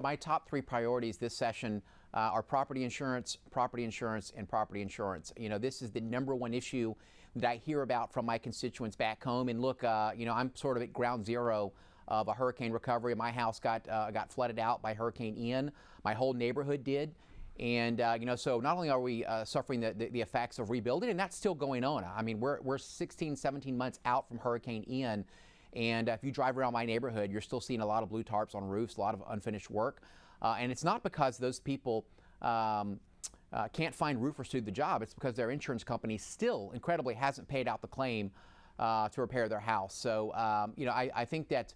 My top three priorities this session are property insurance, property insurance, and property insurance. You know, this is the number one issue that I hear about from my constituents back home. And look, you know, I'm sort of at ground zero of a hurricane recovery. My house got flooded out by Hurricane Ian. My whole neighborhood did. And, you know, so not only are we suffering the effects of rebuilding, and that's still going on. I mean, we're 16, 17 months out from Hurricane Ian. And if you drive around my neighborhood, you're still seeing a lot of blue tarps on roofs, a lot of unfinished work. And it's not because those people can't find roofers to do the job. It's because their insurance company still, incredibly, hasn't paid out the claim to repair their house. So, you know, I think that,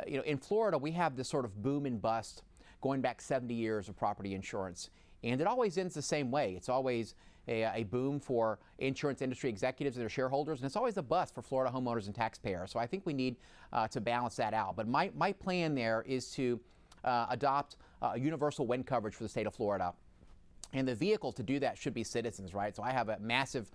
you know, in Florida, we have this sort of boom and bust going back 70 years of property insurance. And it always ends the same way. It's always a boom for insurance industry executives and their shareholders, and it's always a bust for Florida homeowners and taxpayers. So I think we need to balance that out. But my plan there is to adopt universal wind coverage for the state of Florida. And the vehicle to do that should be Citizens, right? So I have a massive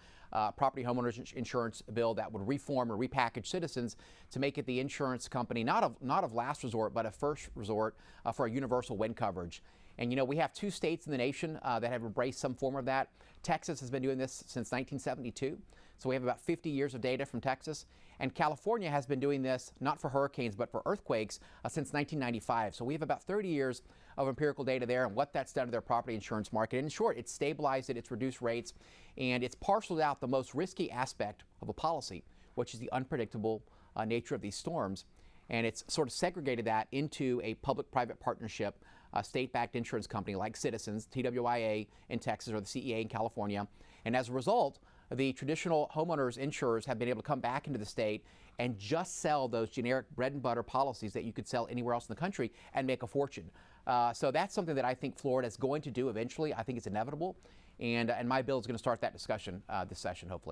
property homeowners insurance bill that would reform or repackage Citizens to make it the insurance company, not of last resort, but of first resort for a universal wind coverage. And, you know, we have two states in the nation that have embraced some form of that. Texas has been doing this since 1972. So we have about 50 years of data from Texas. And California has been doing this, not for hurricanes, but for earthquakes since 1995. So we have about 30 years of empirical data there and what that's done to their property insurance market. In short, it's stabilized it, it's reduced rates, and it's parceled out the most risky aspect of a policy, which is the unpredictable nature of these storms. And it's sort of segregated that into a public-private partnership, state-backed insurance company like Citizens, TWIA in Texas, or the CEA in California. And as a result, the traditional homeowners insurers have been able to come back into the state and just sell those generic bread and butter policies that you could sell anywhere else in the country and make a fortune. So that's something that I think Florida is going to do eventually. I think it's inevitable. And my bill is going to start that discussion this session, hopefully.